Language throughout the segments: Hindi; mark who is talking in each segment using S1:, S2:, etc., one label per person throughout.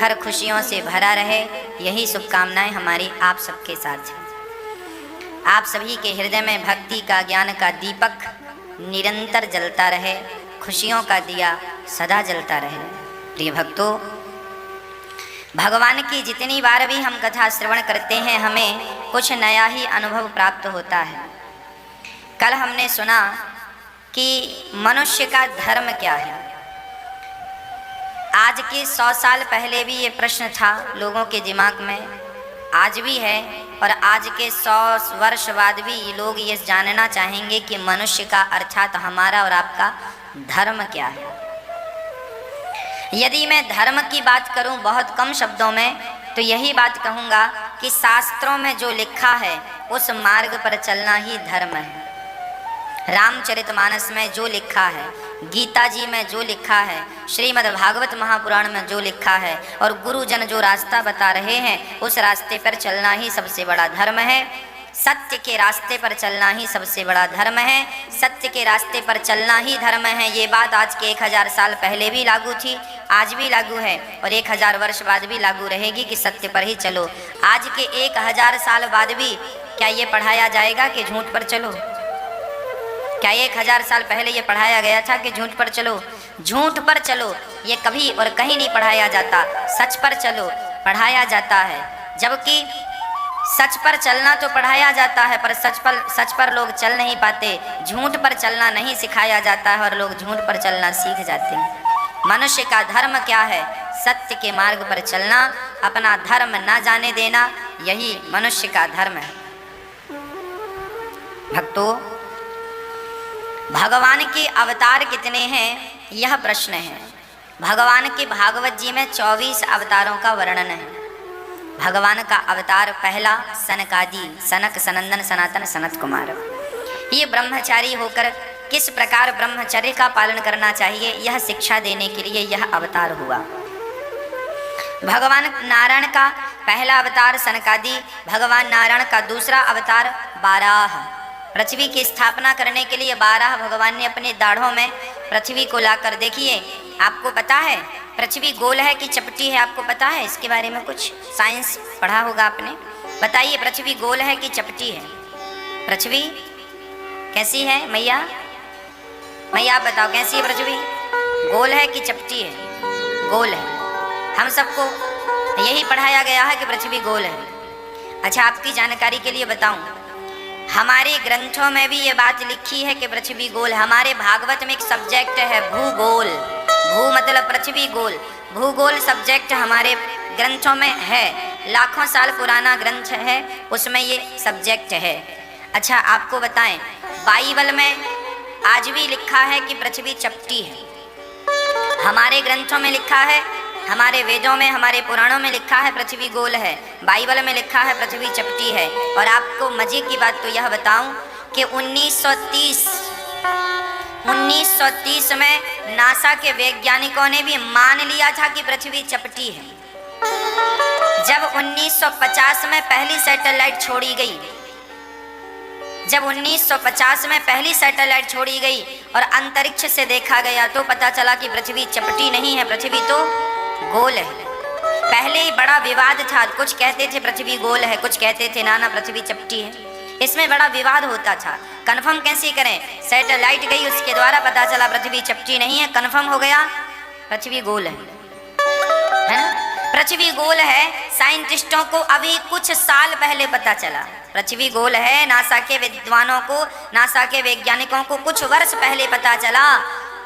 S1: हर खुशियों से भरा रहे, यही शुभकामनाएं हमारी आप सबके साथ हैं। आप सभी के हृदय में भक्ति का, ज्ञान का दीपक निरंतर जलता रहे, खुशियों का दिया सदा जलता रहे। प्रिय भक्तों, भगवान की जितनी बार भी हम कथा श्रवण करते हैं, हमें कुछ नया ही अनुभव प्राप्त होता है। कल हमने सुना कि मनुष्य का धर्म क्या है। आज के 100 साल पहले भी ये प्रश्न था लोगों के दिमाग में, आज भी है, और आज के 100 वर्ष बाद भी लोग ये जानना चाहेंगे कि मनुष्य का अर्थात हमारा और आपका धर्म क्या है। यदि मैं धर्म की बात करूं बहुत कम शब्दों में, तो यही बात कहूंगा कि शास्त्रों में जो लिखा है उस मार्ग पर चलना ही धर्म है। रामचरितमानस में जो लिखा है, गीता जी में जो लिखा है, श्रीमद् भागवत महापुराण में जो लिखा है, और गुरुजन जो रास्ता बता रहे हैं, उस रास्ते पर चलना ही सबसे बड़ा धर्म है। सत्य के रास्ते पर चलना ही सबसे बड़ा धर्म है। सत्य के रास्ते पर चलना ही धर्म है। ये बात आज के 1000 साल पहले भी लागू थी, आज भी लागू है, और 1000 वर्ष बाद भी लागू रहेगी कि सत्य पर ही चलो। आज के 1000 साल बाद भी क्या ये पढ़ाया जाएगा कि झूठ पर चलो? क्या 1000 साल पहले ये पढ़ाया गया था कि झूठ पर चलो? झूठ पर चलो ये कभी और कहीं नहीं पढ़ाया जाता, सच पर चलो पढ़ाया जाता है। जबकि सच पर चलना तो पढ़ाया जाता है, पर सच पर लोग चल नहीं पाते। झूठ पर चलना नहीं सिखाया जाता है और लोग झूठ पर चलना सीख जाते हैं। मनुष्य का धर्म क्या है? सत्य के मार्ग पर चलना, अपना धर्म ना जाने देना, यही मनुष्य का धर्म है। भक्तों, भगवान के अवतार कितने हैं, यह प्रश्न है। भगवान के भागवत जी में 24 अवतारों का वर्णन है। भगवान का अवतार पहला सनकादि, सनक, सनंदन, सनातन, सनत कुमार। ये ब्रह्मचारी होकर किस प्रकार ब्रह्मचर्य का पालन करना चाहिए, यह शिक्षा देने के लिए यह अवतार हुआ। भगवान नारायण का पहला अवतार सनकादि, भगवान नारायण का दूसरा अवतार बाराह। पृथ्वी की स्थापना करने के लिए बाराह भगवान ने अपने दाढ़ों में पृथ्वी को लाकर, देखिए आपको पता है पृथ्वी गोल है कि चपटी है? आपको पता है इसके बारे में? कुछ साइंस पढ़ा होगा आपने। बताइए, पृथ्वी गोल है कि चपटी है? पृथ्वी कैसी है मैया? मैया आप बताओ, कैसी है पृथ्वी? गोल है कि चपटी है? गोल है। हम सबको यही पढ़ाया गया है कि पृथ्वी गोल है। अच्छा, आपकी जानकारी के लिए बताऊं, हमारे ग्रंथों में भी ये बात लिखी है कि पृथ्वी गोल है। हमारे भागवत में एक सब्जेक्ट है भूगोल। भू मतलब पृथ्वी, गोल, भूगोल सब्जेक्ट हमारे ग्रंथों में है। लाखों साल पुराना ग्रंथ है, उसमें ये सब्जेक्ट है। अच्छा, आपको बताएं, बाइबल में आज भी लिखा है कि पृथ्वी चपटी है। हमारे ग्रंथों में लिखा है, हमारे वेदों में, हमारे पुराणों में लिखा है पृथ्वी गोल है। बाइबल में लिखा है पृथ्वी चपटी है। और आपको मजे की बात तो यह बताऊं कि 1930 में नासा के वैज्ञानिकों ने भी मान लिया था कि पृथ्वी चपटी है। जब 1950 में पहली सैटेलाइट छोड़ी गई, जब 1950 में पहली सैटेलाइट छोड़ी गई और अंतरिक्ष से देखा गया, तो पता चला कि पृथ्वी चपटी नहीं है, पृथ्वी तो गोल है। पहले ही बड़ा विवाद था, कुछ कहते थे पृथ्वी गोल है, कुछ कहते थे ना पृथ्वी चपटी है। इसमें बड़ा विवाद होता था। कंफर्म कैसे करें? सैटेलाइट गई, उसके द्वारा पता चला पृथ्वी चपटी नहीं है, कंफर्म हो गया पृथ्वी गोल है ना? पृथ्वी गोल है, साइंटिस्टों को अभी कुछ साल पहले पता चला पृथ्वी गोल है। नासा के विद्वानों को, नासा के वैज्ञानिकों को कुछ वर्ष पहले पता चला,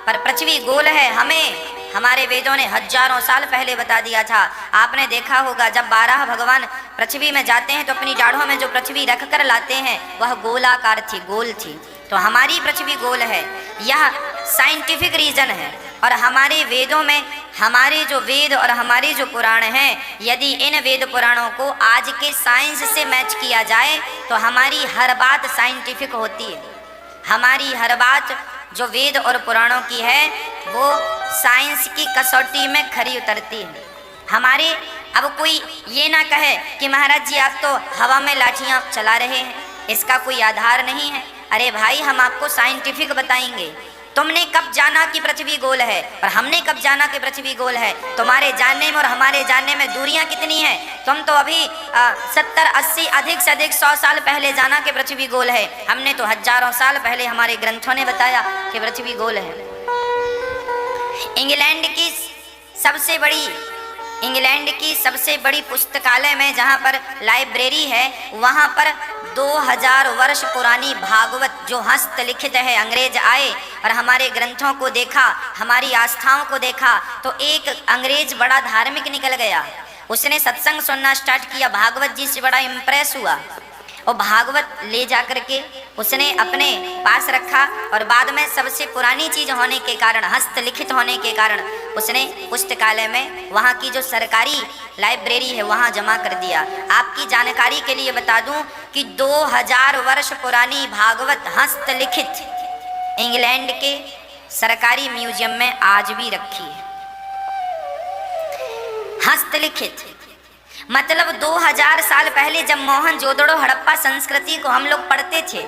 S1: पर पृथ्वी गोल है हमें हमारे वेदों ने हजारों साल पहले बता दिया था। आपने देखा होगा, जब बाराह भगवान पृथ्वी में जाते हैं तो अपनी दाढ़ों में जो पृथ्वी रख कर लाते हैं वह गोलाकार थी, गोल थी। तो हमारी पृथ्वी गोल है, यह साइंटिफिक रीजन है। और हमारे वेदों में, हमारे जो वेद और हमारे जो पुराण हैं, यदि इन वेद पुराणों को आज के साइंस से मैच किया जाए तो हमारी हर बात साइंटिफिक होती है। हमारी हर बात जो वेद और पुराणों की है वो साइंस की कसौटी में खरी उतरती है। हमारे, अब कोई ये ना कहे कि महाराज जी आप तो हवा में लाठियाँ चला रहे हैं, इसका कोई आधार नहीं है। अरे भाई, हम आपको साइंटिफिक बताएंगे तुमने कब जाना कि पृथ्वी गोल है और हमने कब जाना कि पृथ्वी गोल है? तुम्हारे जानने में और हमारे जानने में दूरियां कितनी हैं? तुम तो अभी 70-80 अधिक से अधिक 100 साल पहले जाना कि पृथ्वी गोल है। हमने तो हजारों साल पहले हमारे ग्रंथों ने बताया कि पृथ्वी गोल है। इंग्लैंड की सबसे बड़ी पुस्तकालय में जहाँ पर लाइब्रेरी है, वहाँ पर 2000 वर्ष पुरानी भागवत जो हस्तलिखित है, अंग्रेज आए और हमारे ग्रंथों को देखा, हमारी आस्थाओं को देखा, तो एक अंग्रेज बड़ा धार्मिक निकल गया। उसने सत्संग सुनना स्टार्ट किया, भागवत जी से बड़ा इम्प्रेस हुआ और भागवत ले जाकर के उसने अपने पास रखा और बाद में सबसे पुरानी चीज होने के कारण, हस्तलिखित होने के कारण उसने पुस्तकालय में, वहाँ की जो सरकारी लाइब्रेरी है, वहाँ जमा कर दिया। आपकी जानकारी के लिए बता दूं कि 2000 वर्ष पुरानी भागवत हस्तलिखित इंग्लैंड के सरकारी म्यूजियम में आज भी रखी है। हस्तलिखित मतलब 2000 साल पहले जब मोहनजोदड़ो हड़प्पा संस्कृति को हम लोग पढ़ते थे,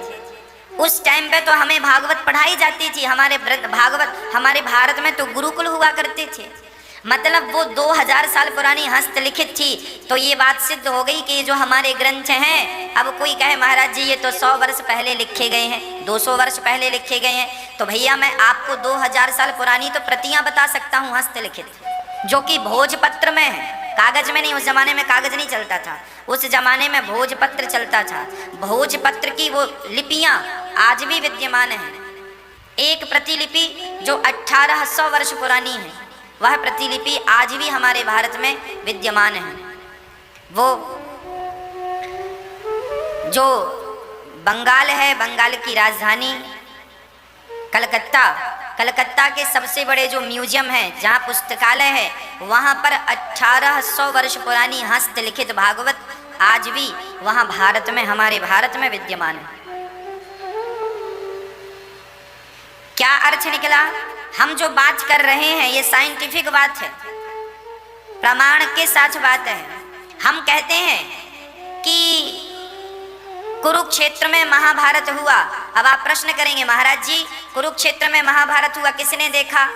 S1: उस टाइम पे तो हमें भागवत पढ़ाई जाती थी। हमारे भारत में तो गुरुकुल हुआ करते थे। मतलब वो 2000 साल पुरानी हस्तलिखित थी। तो ये बात सिद्ध हो गई कि जो हमारे ग्रंथ हैं, अब कोई कहे महाराज जी ये तो 100 वर्ष पहले लिखे गए हैं, 200 वर्ष पहले लिखे गए हैं, तो भैया मैं आपको 2000 साल पुरानी तो प्रतियां बता सकता हूँ हस्तलिखित, जो कि भोजपत्र में है, कागज में नहीं। उस जमाने में कागज नहीं चलता था, उस जमाने में भोजपत्र चलता था। भोजपत्र की वो लिपियां आज भी विद्यमान है। एक प्रतिलिपि जो 1800 वर्ष पुरानी है, वह प्रतिलिपि आज भी हमारे भारत में विद्यमान है। वो जो बंगाल है, बंगाल की राजधानी कलकत्ता के सबसे बड़े जो म्यूजियम है, जहाँ पुस्तकालय है, वहाँ पर 1800 वर्ष पुरानी हस्तलिखित भागवत आज भी वहाँ भारत में, हमारे भारत में विद्यमान है। क्या अर्थ निकला? हम जो बात कर रहे हैं ये साइंटिफिक बात है, प्रमाण के साथ बात है। हम कहते हैं कि कुरुक्षेत्र में महाभारत हुआ। अब आप प्रश्न करेंगे महाराज जी कुरुक्षेत्र में महाभारत हुआ, किसने देखा?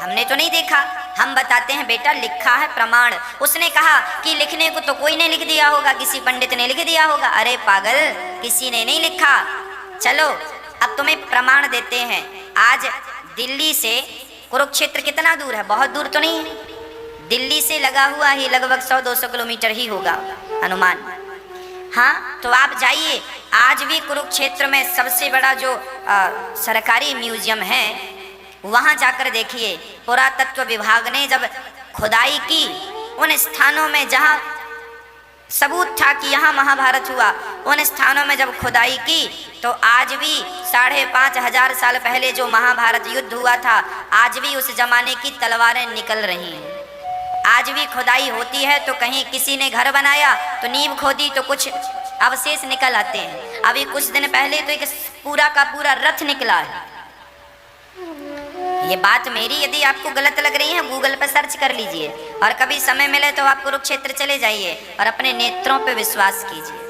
S1: हमने तो नहीं देखा। हम बताते हैं बेटा लिखा है, प्रमाण। उसने कहा कि लिखने को तो कोई ने लिख दिया होगा, किसी पंडित ने लिख दिया होगा। अरे पागल, किसी ने नहीं लिखा। चलो अब तुम्हें प्रमाण देते हैं। आज दिल्ली से कुरुक्षेत्र कितना दूर है? बहुत दूर तो नहीं है, दिल्ली से लगा हुआ ही लगभग 100-200 किलोमीटर ही होगा अनुमान। हाँ, तो आप जाइए, आज भी कुरुक्षेत्र में सबसे बड़ा जो सरकारी म्यूजियम है, वहाँ जाकर देखिए। पुरातत्व विभाग ने जब खुदाई की उन स्थानों में जहाँ सबूत था कि यहाँ महाभारत हुआ, उन स्थानों में जब खुदाई की तो आज भी 5500 साल पहले जो महाभारत युद्ध हुआ था, आज भी उस जमाने की तलवारें निकल रही हैं। आज भी खुदाई होती है तो कहीं किसी ने घर बनाया तो नींव खोदी तो कुछ अवशेष निकल आते हैं। अभी कुछ दिन पहले तो एक पूरा का पूरा रथ निकला है। ये बात मेरी यदि आपको गलत लग रही है, गूगल पर सर्च कर लीजिए और कभी समय मिले तो आप कुरुक्षेत्र चले जाइए और अपने नेत्रों पे विश्वास कीजिए।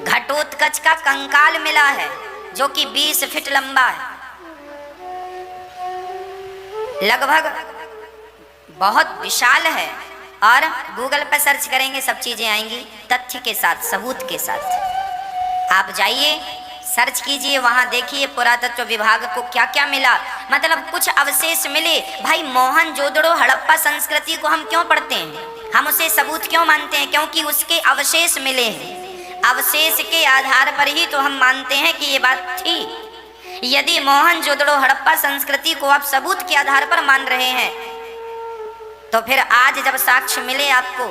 S1: घटोत्कच का कंकाल मिला है जो कि 20 फीट लंबा है, लगभग बहुत विशाल है। और गूगल पर सर्च करेंगे सब चीजें आएंगी तथ्य के साथ, सबूत के साथ। आप जाइए, सर्च कीजिए, वहां देखिए पुरातत्व विभाग को क्या क्या मिला। मतलब कुछ अवशेष मिले। भाई मोहनजोदड़ो हड़प्पा संस्कृति को हम क्यों पढ़ते हैं? हम उसे सबूत क्यों मानते हैं? क्योंकि उसके अवशेष मिले हैं। अवशेष के आधार पर ही तो हम मानते हैं कि ये बात थी। यदि मोहनजोदड़ो हड़प्पा संस्कृति को आप सबूत के आधार पर मान रहे हैं, तो फिर आज जब साक्ष्य मिले आपको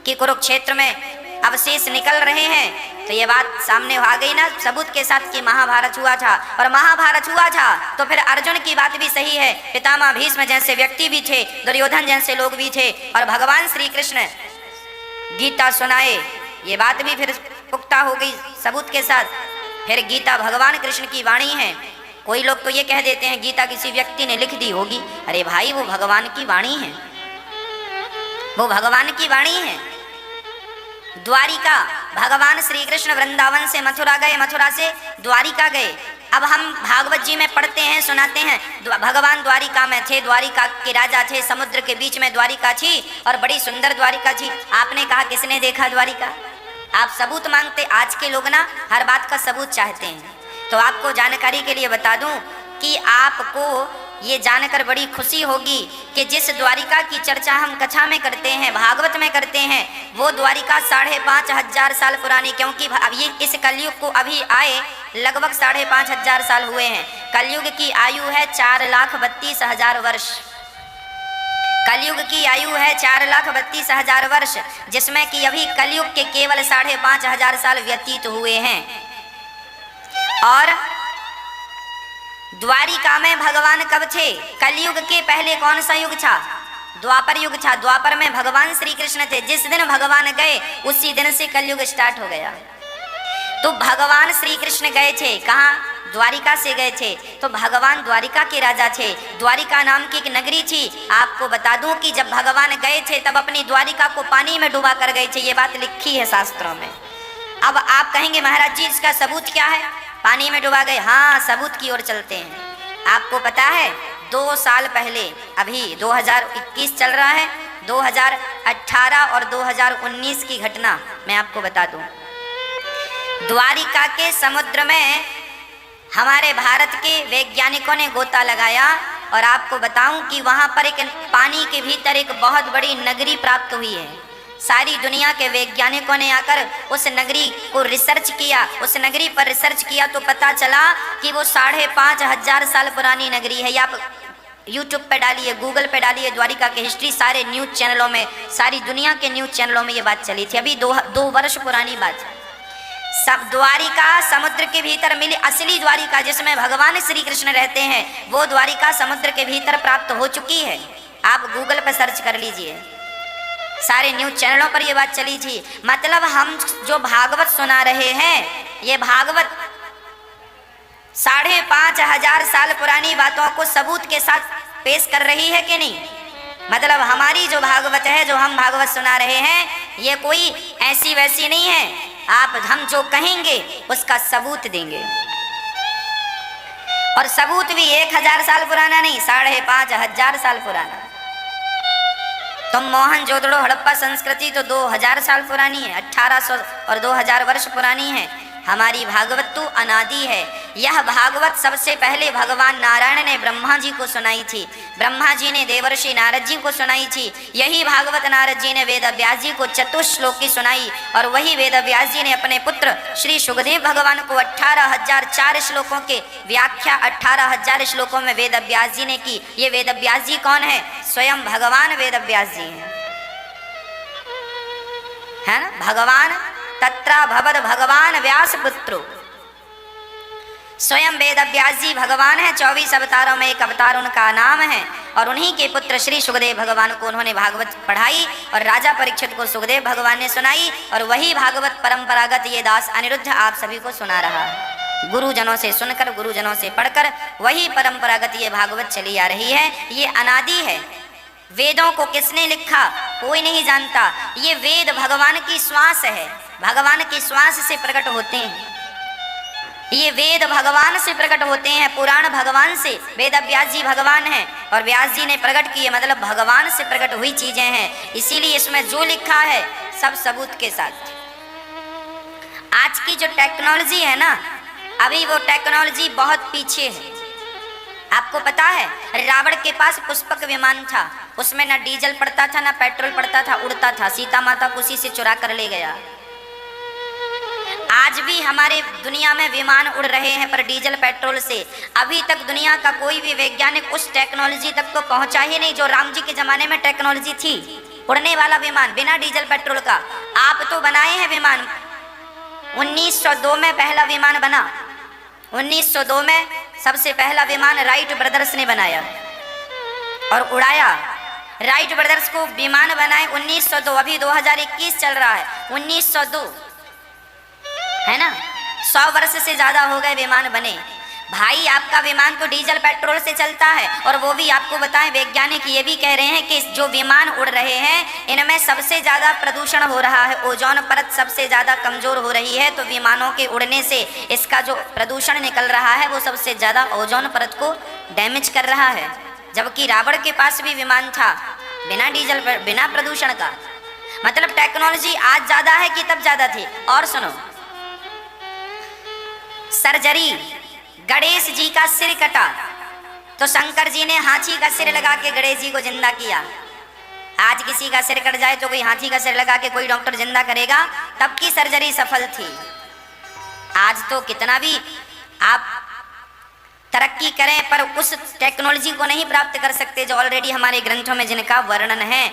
S1: कि कुरुक्षेत्र में अवशेष निकल रहे हैं, तो ये बात सामने आ गई ना सबूत के साथ कि महाभारत हुआ था। और महाभारत हुआ था तो फिर अर्जुन की बात भी सही है। पितामह भीष्म जैसे व्यक्ति भी थे, दुर्योधन जैसे लोग भी थे, और भगवान श्री कृष्ण गीता सुनाए, ये बात भी फिर पुख्ता हो गई सबूत के साथ। फिर गीता भगवान कृष्ण की वाणी है। कोई लोग तो ये कह देते हैं गीता किसी व्यक्ति ने लिख दी होगी। अरे भाई, वो भगवान की वाणी है, वो भगवान की वाणी है। द्वारिका, भगवान श्री कृष्ण वृंदावन से मथुरा गए, मथुरा से द्वारिका गए, अब हम भागवत जी में पढ़ते हैं, सुनाते हैं, भगवान द्वारिका में थे, द्वारिका के राजा थे, समुद्र के बीच में द्वारिका थी और बड़ी सुंदर द्वारिका थी। आपने कहा किसने देखा द्वारिका? आप सबूत मांगते। आज के लोग ना हर बात का सबूत चाहते हैं। तो आपको जानकारी के लिए बता दूं कि आपको ये जानकर बड़ी खुशी होगी कि जिस द्वारिका की चर्चा हम कथा में करते हैं, भागवत में करते हैं, वो द्वारिका 5,500 साल पुरानी, क्योंकि अब ये इस कलयुग को अभी आए लगभग 5,500 साल हुए हैं। कलयुग की आयु है 4,32,000 वर्ष। कलयुग की आयु है 4,32,000 वर्ष, जिसमें कि अभी कलयुग के केवल 5,500 साल व्यतीत हुए हैं। और द्वारिका में भगवान कब थे? कलयुग के पहले कौन सा युग था? द्वापर युग था। द्वापर में भगवान श्री कृष्ण थे। जिस दिन भगवान गए उसी दिन से कलयुग स्टार्ट हो गया। तो भगवान श्री कृष्ण गए थे कहाँ? द्वारिका से गए थे। तो भगवान द्वारिका के राजा थे। द्वारिका नाम की एक नगरी थी। आपको बता दूं कि जब भगवान गए थे तब अपनी द्वारिका को पानी में डुबा कर गए थे। ये बात लिखी है शास्त्रों में। अब आप कहेंगे महाराज जी इसका सबूत क्या है? पानी में डुबा गए। हाँ, सबूत की ओर चलते हैं। आपको पता है 2 साल पहले, अभी 2021 चल रहा है, 2018 और 2019 की घटना मैं आपको बता दूं। द्वारिका के समुद्र में हमारे भारत के वैज्ञानिकों ने गोता लगाया और आपको बताऊं कि वहां पर एक पानी के भीतर एक बहुत बड़ी नगरी प्राप्त हुई है। सारी दुनिया के वैज्ञानिकों ने आकर उस नगरी को रिसर्च किया। उस नगरी पर रिसर्च किया तो पता चला कि वो 5,500 साल पुरानी नगरी है। आप यूट्यूब पे डालिए, गूगल पे डालिए द्वारिका की हिस्ट्री, सारे न्यूज़ चैनलों में, सारी दुनिया के न्यूज़ चैनलों में ये बात चली थी। अभी दो वर्ष पुरानी बात है। सब द्वारिका समुद्र के भीतर मिली, असली द्वारिका जिसमें भगवान श्री कृष्ण रहते हैं, वो द्वारिका समुद्र के भीतर प्राप्त हो चुकी है। आप गूगल पर सर्च कर लीजिए, सारे न्यूज़ चैनलों पर ये बात चली थी। मतलब हम जो भागवत सुना रहे हैं, ये भागवत 5,500 साल पुरानी बातों को सबूत के साथ पेश कर रही है कि नहीं? मतलब हमारी जो भागवत है, जो हम भागवत सुना रहे हैं, ये कोई ऐसी वैसी नहीं है। हम जो कहेंगे उसका सबूत देंगे, और सबूत भी 1,000 साल पुराना नहीं, 5,500 साल पुराना। तो मोहनजोदड़ो हड़प्पा संस्कृति तो 2,000 साल पुरानी है, 1,800 और 2,000 वर्ष पुरानी है। हमारी भागवत तो अनादि है। यह भागवत सबसे पहले भगवान नारायण ने ब्रह्मा जी को सुनाई थी। ब्रह्मा जी ने देवर्षि नारद जी को सुनाई थी। यही भागवत नारद जी ने वेद व्यास जी को चतुश्लोकी सुनाई, और वही वेद व्यास जी ने अपने पुत्र श्री सुखदेव भगवान को 18,004 श्लोकों के व्याख्या 18,000 श्लोकों में वेद व्यास जी ने की। ये वेद व्यास जी कौन है? स्वयं भगवान वेद व्यास जी हैं, है ना? भगवान तत्रा भवद भगवान व्यास पुत्रो, स्वयं वेद व्यास जी भगवान है। 24 अवतारों में एक अवतार उनका नाम है, और उन्हीं के पुत्र श्री सुखदेव भगवान को उन्होंने भागवत पढ़ाई और राजा परीक्षित को सुखदेव भगवान ने सुनाई। और वही भागवत परंपरागत ये दास अनिरुद्ध आप सभी को सुना रहा है। गुरुजनों से सुनकर, गुरुजनों से पढ़कर वही परंपरागत ये भागवत चली आ रही है। ये अनादि है। वेदों को किसने लिखा कोई नहीं जानता। ये वेद भगवान की श्वास है, भगवान की श्वास से प्रकट होते हैं। ये वेद भगवान से प्रकट होते हैं, पुराण भगवान से। वेद व्यास जी भगवान हैं और व्यास जी ने प्रकट किए, मतलब भगवान से प्रकट हुई चीजें हैं। इसीलिए इसमें जो लिखा है सब सबूत के साथ। आज की जो टेक्नोलॉजी है ना, अभी वो टेक्नोलॉजी बहुत पीछे है। आपको पता है रावण के पास पुष्पक विमान था, उसमें ना डीजल पड़ता था ना पेट्रोल पड़ता था, उड़ता था। सीता माता को उसी से चुरा कर ले गया। आज भी हमारे दुनिया में विमान उड़ रहे हैं पर डीजल पेट्रोल से। अभी तक दुनिया का कोई भी वैज्ञानिक उस टेक्नोलॉजी तक तो पहुंचा ही नहीं जो राम जी के जमाने में टेक्नोलॉजी थी, उड़ने वाला विमान बिना डीजल पेट्रोल का। आप तो बनाए हैं विमान। 1902 में पहला विमान बना। 1902 में सबसे पहला विमान राइट ब्रदर्स ने बनाया और उड़ाया। राइट ब्रदर्स को विमान बनाए 1902। अभी 2021 चल रहा है, 1902 है ना। 100 वर्ष से ज्यादा हो गए विमान बने। भाई आपका विमान तो डीजल पेट्रोल से चलता है, और वो भी आपको बताएं वैज्ञानिक ये भी कह रहे हैं कि जो विमान उड़ रहे हैं इनमें सबसे ज़्यादा प्रदूषण हो रहा है, ओजोन परत सबसे ज़्यादा कमज़ोर हो रही है। तो विमानों के उड़ने से इसका जो प्रदूषण निकल रहा है वो सबसे ज़्यादा ओजोन परत को डैमेज कर रहा है। जबकि रावण के पास भी विमान था बिना डीजल बिना प्रदूषण का। मतलब टेक्नोलॉजी आज ज़्यादा है कि तब ज़्यादा थी। और सुनो, सर्जरी, गणेश जी का सिर कटा तो शंकर जी ने हाथी का सिर लगा के गणेश जी को जिंदा किया। आज किसी का सिर कट जाए तो कोई हाथी का सिर लगा के कोई डॉक्टर जिंदा करेगा, तब की सर्जरी सफल थी। आज तो कितना भी आप तरक्की करें पर उस टेक्नोलॉजी को नहीं प्राप्त कर सकते जो ऑलरेडी हमारे ग्रंथों में जिनका वर्णन है।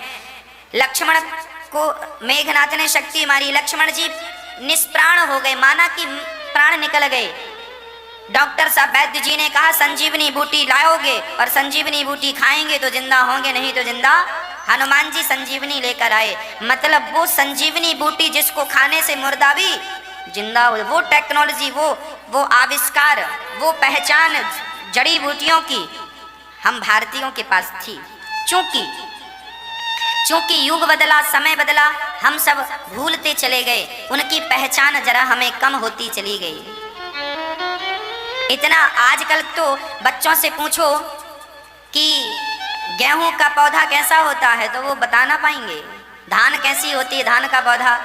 S1: लक्ष्मण को मेघनाथ ने शक्ति मारी, लक्ष्मण जी निष्प्राण हो गए, माना कि प्राण निकल गए। डॉक्टर साहब वैद्य जी ने कहा संजीवनी बूटी लाओगे और संजीवनी बूटी खाएंगे तो जिंदा होंगे, नहीं तो जिंदा। हनुमान जी संजीवनी लेकर आए, मतलब वो संजीवनी बूटी जिसको खाने से मुर्दा भी जिंदा हो, वो टेक्नोलॉजी, वो आविष्कार, वो पहचान जड़ी बूटियों की हम भारतीयों के पास थी। चूंकि युग बदला, समय बदला, हम सब भूलते चले गए, उनकी पहचान जरा हमें कम होती चली गई। इतना आजकल तो बच्चों से पूछो कि गेहूं का पौधा कैसा होता है तो वो बता ना पाएंगे। धान कैसी होती है, धान का पौधा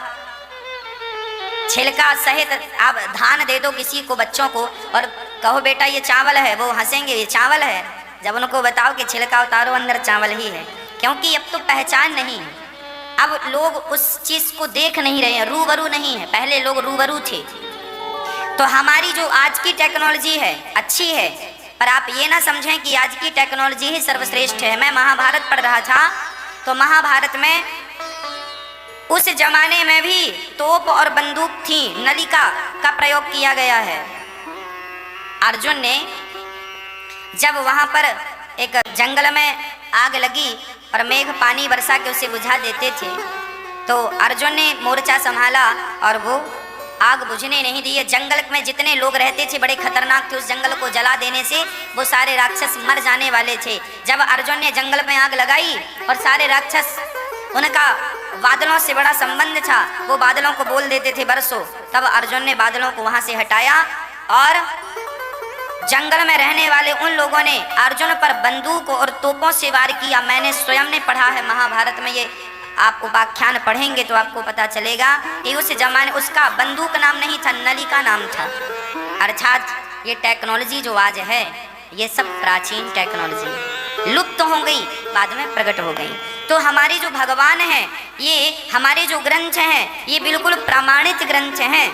S1: छिलका सहित। आप धान दे दो किसी को, बच्चों को, और कहो बेटा ये चावल है, वो हंसेंगे ये चावल है। जब उनको बताओ कि छिलका उतारो अंदर चावल ही है, क्योंकि अब तो पहचान नहीं है। अब लोग उस चीज को देख नहीं रहे हैं, रूबरू नहीं है। पहले लोग रूबरू थे। तो हमारी जो आज की टेक्नोलॉजी है अच्छी है, पर आप ये ना समझें कि आज की टेक्नोलॉजी ही सर्वश्रेष्ठ है। मैं महाभारत पढ़ रहा था तो महाभारत में उस जमाने में भी तोप और बंदूक थी, नलिका का प्रयोग किया गया है। अर्जुन ने जब वहां पर एक जंगल में आग लगी और मेघ पानी बरसा के उसे बुझा देते थे, तो अर्जुन ने मोर्चा संभाला और वो आग बुझने नहीं दी। जंगल में जितने लोग रहते थे बड़े खतरनाक थे, उस जंगल को जला देने से वो सारे राक्षस मर जाने वाले थे। जब अर्जुन ने जंगल में आग लगाई और सारे राक्षस, उनका बादलों से बड़ा संबंध था, वो बादलों को बोल देते थे बरसो, तब अर्जुन ने बादलों को वहां से हटाया और जंगल में रहने वाले उन लोगों ने अर्जुन पर बंदूक और तोपों से वार किया। मैंने स्वयं ने पढ़ा है महाभारत में, ये आप उपाख्यान पढ़ेंगे तो आपको पता चलेगा कि उस जमाने उसका बंदूक नाम नहीं था, नलिका नाम था। अर्थात ये टेक्नोलॉजी जो आज है ये सब प्राचीन टेक्नोलॉजी लुप्त हो गई, बाद में प्रकट हो गई। तो हमारे जो भगवान हैं, ये हमारे जो ग्रंथ हैं, ये बिल्कुल प्रमाणित ग्रंथ हैं,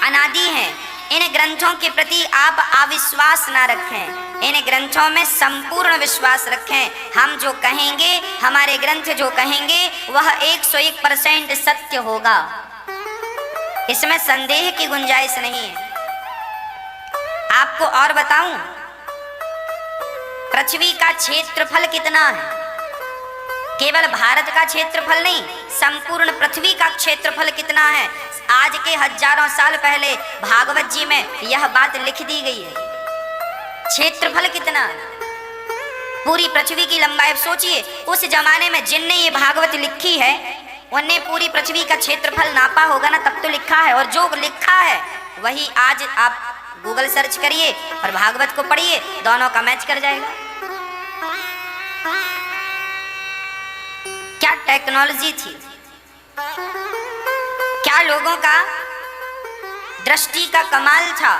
S1: अनादि हैं। इन ग्रंथों के प्रति आप अविश्वास ना रखें, इन ग्रंथों में संपूर्ण विश्वास रखें। हम जो कहेंगे, हमारे ग्रंथ जो कहेंगे वह 101% सत्य होगा, इसमें संदेह की गुंजाइश नहीं है। आपको और बताऊं, पृथ्वी का क्षेत्रफल कितना है? केवल भारत का क्षेत्रफल नहीं, संपूर्ण पृथ्वी का क्षेत्रफल कितना है? आज के हजारों साल पहले भागवत जी में यह बात लिख दी गई है। क्षेत्रफल कितना है? पूरी पृथ्वी की लंबाई सोचिए। उस जमाने में जिनने ये भागवत लिखी है उनने पूरी पृथ्वी का क्षेत्रफल नापा होगा ना, तब तो लिखा है। और जो लिखा है वही आज आप गूगल सर्च करिए और भागवत को पढ़िए, दोनों का मैच कर जाएगा। क्या टेक्नोलॉजी थी, क्या लोगों का दृष्टि का कमाल था।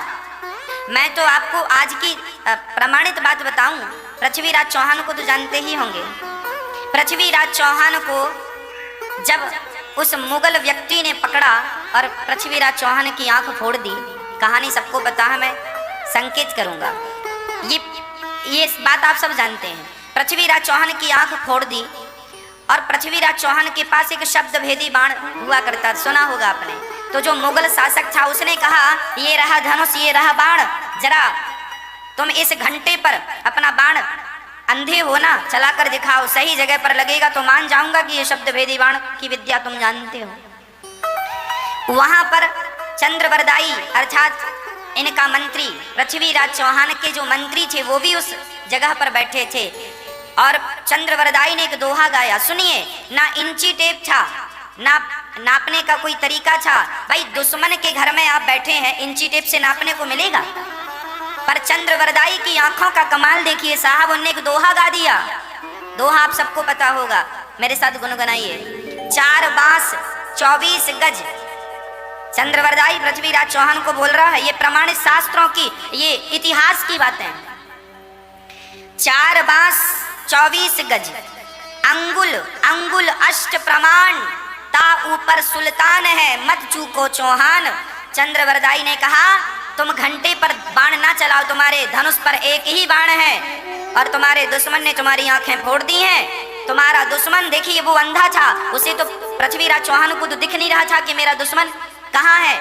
S1: मैं तो आपको आज की प्रमाणित बात बताऊं, पृथ्वीराज चौहान को तो जानते ही होंगे। पृथ्वीराज चौहान को जब उस मुगल व्यक्ति ने पकड़ा और पृथ्वीराज चौहान की आंख फोड़ दी, कहानी सबको पता है, मैं संकेत करूंगा। ये बात आप सब जानते हैं। पृथ्वीराज चौहान की आंख फोड़ दी और पृथ्वीराज चौहान के पास एक शब्द भेदी बाण हुआ करता, सुना होगा आपने। तो जो मुगल शासक था उसने कहा, ये रहा धनुष, ये रहा बाण, जरा तुम इस घंटे पर अपना बाण अंधे हो ना, चला कर दिखाओ, सही जगह पर लगेगा तो मान जाऊंगा कि ये शब्द भेदी बाण की विद्या तुम जानते हो। वहां पर चंद्रवरदाई अर्थात इनका मंत्री पृथ्वीराज चौहान के जो मंत्री थे वो भी उस जगह पर बैठे थे और चंद्रवरदाई ने एक दोहा गाया। सुनिए, ना इंची टेप था, ना नापने का कोई तरीका था। भाई दुश्मन के घर में आप बैठे हैं, इंची टेप से नापने को मिलेगा? पर चंद्रवरदाई की आंखों का कमाल देखिए साहब, उनने एक दोहा गा दिया। दोहा आप सबको पता होगा, मेरे साथ गुनगुनाइए। 4 बांस 24 गज। चंद्रवरदाई पृथ्वीराज चौहान को बोल रहा है, ये प्रमाणित शास्त्रों की, ये इतिहास की बातें। 4 बांस 24 गज, अंगुल अंगुल अष्ट प्रमाण, ता ऊपर सुल्तान है मत चूको चौहान। चंद्रवरदाई ने कहा, तुम घंटे पर बाण ना चलाओ, तुम्हारे धनुष पर एक ही बाण है और तुम्हारे दुश्मन ने तुम्हारी आंखें फोड़ दी हैं। तुम्हारा दुश्मन देखिए वो अंधा था, उसे तो पृथ्वीराज चौहान को तो दिख नहीं रहा था कि मेरा दुश्मन कहाँ है।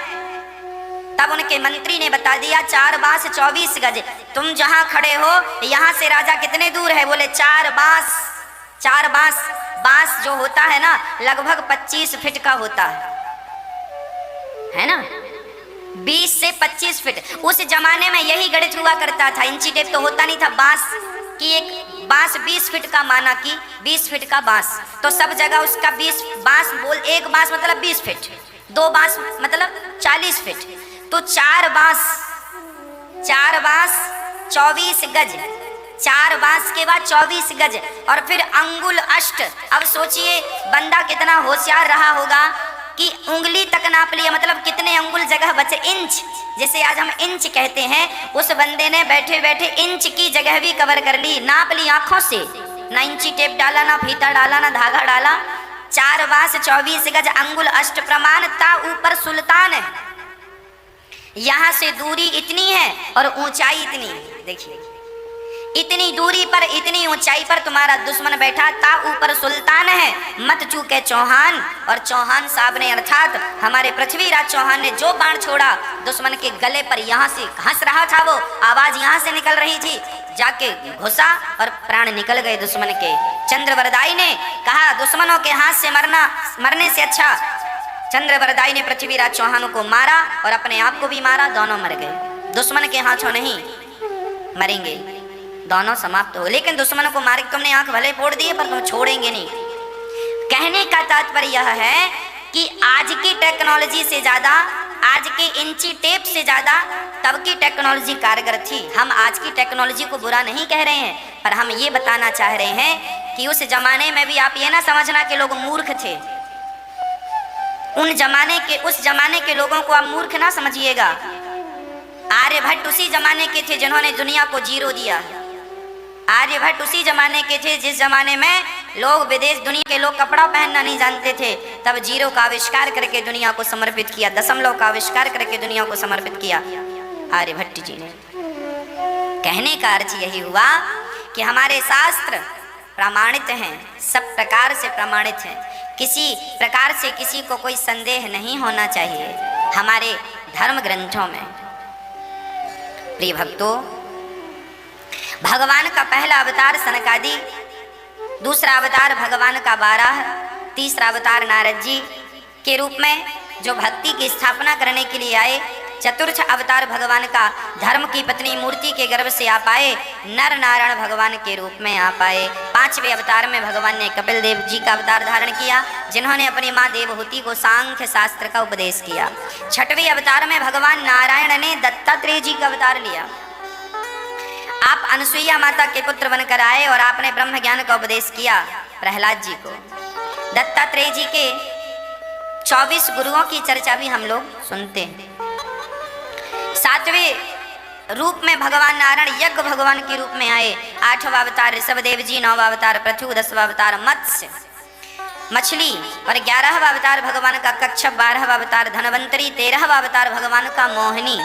S1: तब उनके मंत्री ने बता दिया 4 बांस 24 गज। तुम जहां खड़े हो यहां से राजा कितने दूर है? बोले 4 बांस। 4 बांस, बांस जो होता है ना लगभग 25 फीट का होता है ना, 20 से 25 फीट। उस जमाने में यही गणित हुआ करता था, इंची टेप तो होता नहीं था। बांस की एक बांस 20 फीट का माना कि 20 फीट का बांस, तो सब जगह उसका 20 बांस बोल, एक बांस मतलब 20 फीट, 2 बांस मतलब 40 फीट। तो 4 बांस 24 गज, 4 बांस के बाद 24 गज और फिर अंगुल अष्ट। अब सोचिए बंदा कितना होशियार रहा होगा कि उंगली तक नाप लिया, मतलब कितने अंगुल जगह बचे, इंच, जैसे आज हम इंच कहते हैं, उस बंदे ने बैठे बैठे इंच की जगह भी कवर कर ली, नाप ली आंखों से। ना इंची टेप डाला, ना फीता डाला, ना धागा डाला। 4 बांस 24 गज, अंगुल अष्ट प्रमाण, ता ऊपर सुल्तान है। यहां से दूरी इतनी है और ऊंचाई इतनी है। देखिए इतनी दूरी पर, इतनी ऊंचाई पर तुम्हारा दुश्मन बैठा, ता ऊपर सुल्तान है मत चूके चौहान। और चौहान साहब ने अर्थात हमारे पृथ्वीराज चौहान ने जो बाण छोड़ा दुश्मन के गले पर, यहाँ से हंस रहा था वो, आवाज यहाँ से निकल रही थी, जाके घुसा और प्राण निकल गए दुश्मन के। चंद्रवरदाई ने कहा दुश्मनों के हाथ से मरने से अच्छा। चंद्रवरदाई ने पृथ्वीराज चौहान को मारा और अपने आप को भी मारा, दोनों मर गए। दुश्मन के हाथों नहीं मरेंगे, दोनों समाप्त हो। लेकिन दुश्मन को मार के तुमने आंख भले फोड़ दिए पर तुम छोड़ेंगे नहीं। कहने का तात्पर्य यह है कि आज की टेक्नोलॉजी से ज्यादा, आज के इंची टेप से ज्यादा तब की टेक्नोलॉजी कारगर थी। हम आज की टेक्नोलॉजी को बुरा नहीं कह रहे हैं, पर हम ये बताना चाह रहे हैं कि उस जमाने में भी आप ये ना समझना कि लोग मूर्ख थे। उस जमाने के लोगों को आप मूर्ख ना समझिएगा। आर्यभट्ट उसी जमाने के थे जिन्होंने दुनिया को जीरो दिया। आर्यभट्ट उसी जमाने के थे जिस जमाने में लोग विदेश दुनिया के लोग कपड़ा पहनना नहीं जानते थे, तब जीरो का आविष्कार करके दुनिया को समर्पित किया, दशमलव का आविष्कार करके दुनिया को समर्पित किया आर्यभट्ट जी ने। कहने का अर्थ यही हुआ कि हमारे शास्त्र प्रमाणित हैं, सब प्रकार से प्रमाणित हैं, किसी प्रकार से किसी को कोई संदेह नहीं होना चाहिए हमारे धर्म ग्रंथों में। प्रिय भक्तों, भगवान का पहला अवतार सनकादि, दूसरा अवतार भगवान का 12, तीसरा अवतार नारद जी के रूप में जो भक्ति की स्थापना करने के लिए आए। चतुर्थ अवतार भगवान का धर्म की पत्नी मूर्ति के गर्भ से आ पाए, नर नारायण भगवान के रूप में आ पाए। पांचवें अवतार में भगवान ने कपिल देव जी का अवतार धारण किया, जिन्होंने अपनी माँ देवहूति को सांख्य शास्त्र का उपदेश किया। छठवें अवतार में भगवान नारायण ने दत्तात्रेय जी का अवतार लिया। आप अनसुईया माता के पुत्र बनकर आए और आपने ब्रह्म ज्ञान का उपदेश किया प्रहलाद जी को। दत्तात्रेय जी के 24 गुरुओं की चर्चा भी हम लोग सुनते हैं। 7वें रूप में भगवान नारायण यज्ञ भगवान के रूप में आए। 8वां अवतार ऋषभदेव जी, 9वां अवतार पृथु, 10वां अवतार मत्स्य मछली और 11वां अवतार भगवान का कच्छप, 12वां अवतार धनवंतरी, 13वां अवतार भगवान का मोहिनी,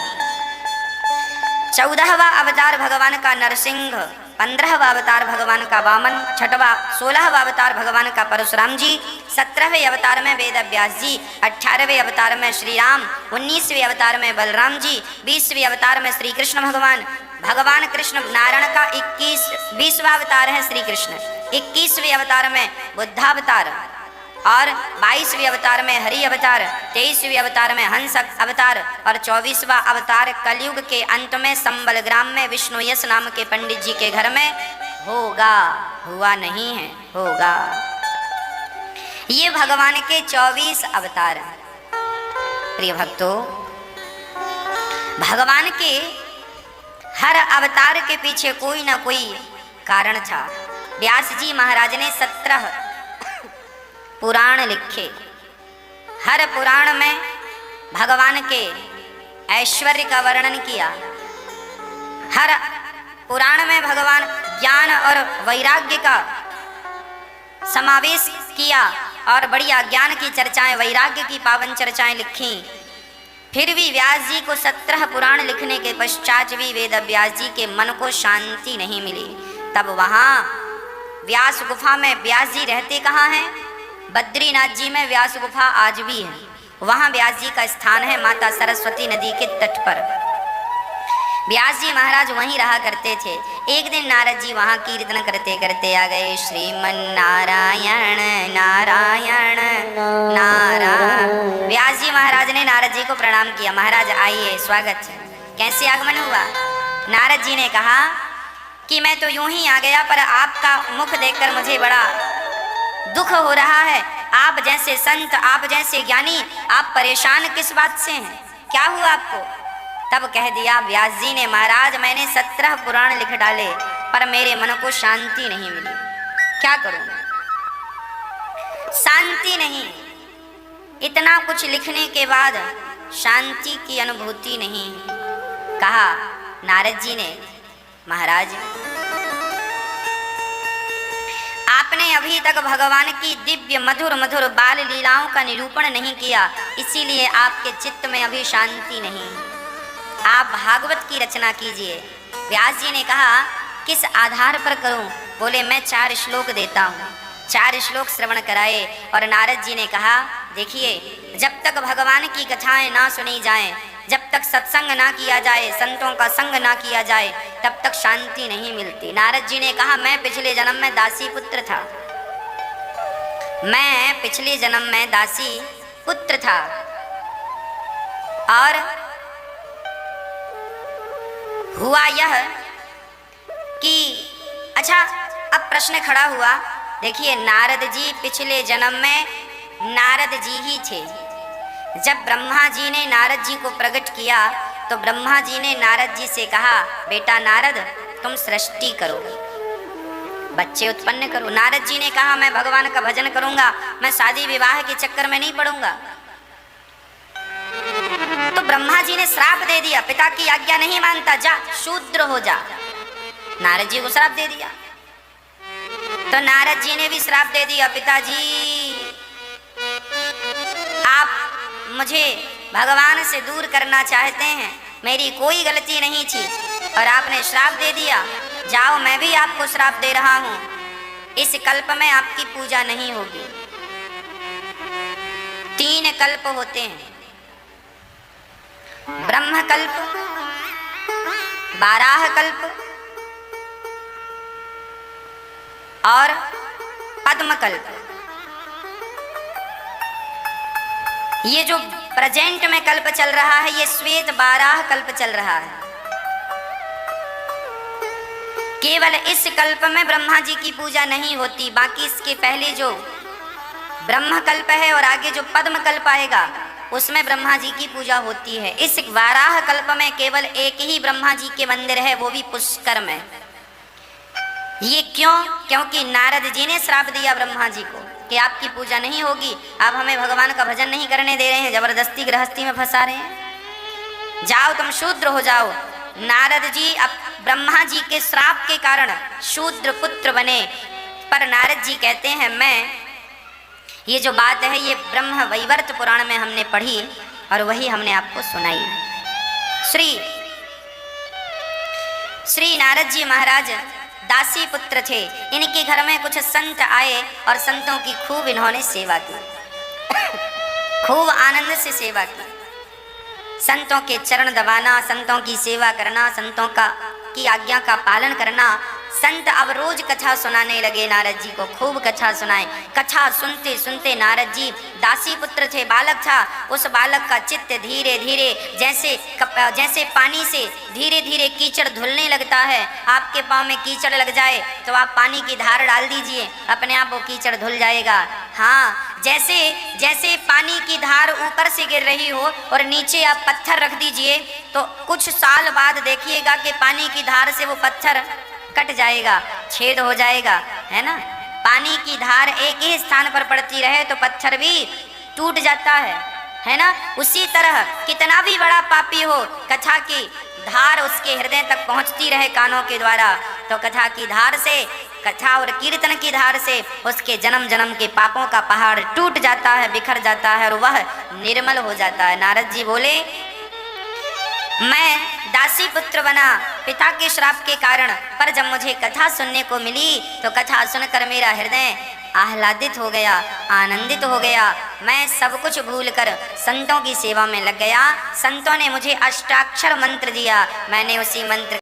S1: 14वां अवतार भगवान का नरसिंह, 15वां अवतार भगवान का वामन, 16वां अवतार भगवान का परशुराम जी, 17वें अवतार में वेद व्यास जी, 18वें अवतार में श्री राम, 19वें अवतार में बलराम जी, 20वें अवतार में श्री कृष्ण भगवान कृष्ण नारायण का 20वां अवतार है श्री कृष्ण, 21वें अवतार में बुद्धावतार और 22वें अवतार में हरि अवतार, 23वें अवतार में हंस अवतार और 24वां अवतार कलयुग के अंत में संबल ग्राम में विष्णु यश नाम के पंडित जी के घर में होगा। हुआ नहीं है, होगा। ये भगवान के 24 अवतार। प्रिय भक्तों, भगवान के हर अवतार के पीछे कोई ना कोई कारण था। व्यास जी महाराज ने 17 पुराण लिखे। हर पुराण में भगवान के ऐश्वर्य का वर्णन किया। हर पुराण में भगवान ज्ञान और वैराग्य का समावेश किया और बढ़िया ज्ञान की चर्चाएं, वैराग्य की पावन चर्चाएं लिखी। फिर भी व्यास जी को 17 पुराण लिखने के पश्चात भी वेद व्यास जी के मन को शांति नहीं मिली। तब वहाँ व्यास गुफा में व्यास जी रहते कहाँ हैं? बद्रीनाथ जी में व्यास गुफा आज भी है। वहाँ व्यास जी का स्थान है, माता सरस्वती नदी के तट पर। व्यास जी महाराज वहीं रहा करते थे। एक दिन नारद जी वहाँ कीर्तन करते करते आ गए। श्रीमन नारायण नारायण नारायण। व्यास जी महाराज ने नारद जी को प्रणाम किया। महाराज आइए, स्वागत है। कैसे आगमन हुआ? नारद जी ने कहा कि मैं तो यूं ही आ गया, पर आपका मुख देखकर मुझे बड़ा दुख हो रहा है। आप जैसे संत, आप जैसे ज्ञानी, आप परेशान किस बात से हैं? क्या हुआ आपको? तब कह दिया व्यास जी ने, महाराज मैंने 17 पुराण लिख डाले, पर मेरे मन को शांति नहीं मिली। क्या करूं? शांति नहीं। इतना कुछ लिखने के बाद शांति की अनुभूति नहीं। कहा नारद जी ने, महाराज आपने अभी तक भगवान की दिव्य मधुर मधुर बाल लीलाओं का निरूपण नहीं किया, इसीलिए आपके चित्त में अभी शांति नहीं। आप भागवत की रचना कीजिए। व्यास जी ने कहा किस आधार पर करूं? बोले मैं 4 श्लोक देता हूं। 4 श्लोक श्रवण कराए और नारद जी ने कहा देखिए, जब तक भगवान की कथाएं ना सुनी जाएं, जब तक सत्संग ना किया जाए, संतों का संग ना किया जाए, तब तक शांति नहीं मिलती। नारद जी ने कहा मैं पिछले जन्म में दासी पुत्र था। मैं पिछले जन्म में दासी पुत्र था और हुआ यह कि अच्छा, अब प्रश्न खड़ा हुआ। देखिए, नारद जी पिछले जन्म में नारद जी ही थे। जब ब्रह्मा जी ने नारद जी को प्रकट किया तो ब्रह्मा जी ने नारद जी से कहा बेटा नारद, तुम सृष्टि करो, बच्चे उत्पन्न करो। नारद जी ने कहा मैं भगवान का भजन करूंगा, मैं शादी विवाह के चक्कर में नहीं पड़ूंगा। तो ब्रह्मा जी ने श्राप दे दिया, पिता की आज्ञा नहीं मानता, जा शूद्र हो जा। नारद जी को श्राप दे दिया। तो नारद जी ने भी श्राप दे दिया, पिताजी आप मुझे भगवान से दूर करना चाहते हैं, मेरी कोई गलती नहीं थी और आपने श्राप दे दिया, जाओ मैं भी आपको श्राप दे रहा हूं, इस कल्प में आपकी पूजा नहीं होगी। 3 कल्प होते हैं, ब्रह्म कल्प, बाराह कल्प और पद्म कल्प। ये जो प्रेजेंट में कल्प चल रहा है, ये श्वेत बाराह कल्प चल रहा है। केवल इस कल्प में ब्रह्मा जी की पूजा नहीं होती, बाकी इसके पहले जो ब्रह्म कल्प है और आगे जो पद्म कल्प आएगा उसमें ब्रह्मा जी की पूजा होती है। इस वाराह कल्प में केवल एक ही ब्रह्मा जी के मंदिर है, वो भी पुष्कर में। ये क्यों? क्योंकि नारद जी ने श्राप दिया ब्रह्मा जी को कि आपकी पूजा नहीं होगी, आप हमें भगवान का भजन नहीं करने दे रहे हैं, जबरदस्ती गृहस्थी में फंसा रहे हैं, जाओ तुम शूद्र हो जाओ। नारद जी अब ब्रह्मा जी के श्राप के कारण शूद्र पुत्र बने। पर नारद जी कहते हैं मैं ये जो बात है ये ब्रह्म वैवर्त पुराण में हमने पढ़ी और वही हमने आपको सुनाई। श्री नारद जी महाराज दासी पुत्र थे। इनके घर में कुछ संत आए और संतों की खूब इन्होंने सेवा की, खूब आनंद से सेवा की। संतों के चरण दबाना, संतों की सेवा करना, संतों की आज्ञा का पालन करना, संत अब रोज कथा सुनाने लगे नारद जी को, खूब कथा सुनाए। कथा सुनते सुनते नारद जी, दासी पुत्र थे, बालक था, उस बालक का चित्त धीरे धीरे जैसे पानी से धीरे धीरे कीचड़ धुलने लगता है। आपके पाँव में कीचड़ लग जाए तो आप पानी की धार डाल दीजिए, अपने आप वो कीचड़ धुल जाएगा। हाँ, जैसे जैसे पानी की धार ऊपर से गिर रही हो और नीचे आप पत्थर रख दीजिए तो कुछ साल बाद देखिएगा कि पानी की धार से वो पत्थर कट जाएगा, छेद हो जाएगा, है ना। पानी की धार एक ही स्थान पर पड़ती रहे तो पत्थर भी टूट जाता है ना। उसी तरह कितना भी बड़ा पापी हो, कथा की धार उसके हृदय तक पहुंचती रहे कानों के द्वारा, तो कथा की धार से, कथा और कीर्तन की धार से उसके जन्म जन्म के पापों का पहाड़ टूट जाता है, बिखर जाता है और वह निर्मल हो जाता है। नारद जी बोले, मैं दासी पुत्र बना पिता के श्राप के कारण, पर जब मुझे कथा सुनने को मिली तो कथा सुनकर मेरा हृदय आह्लादित हो गया, आनंदित हो गया। मैं सब कुछ भूलकर संतों की सेवा में लग गया। संतों ने मुझे अष्टाक्षर मंत्र दिया, मैंने उसी मंत्र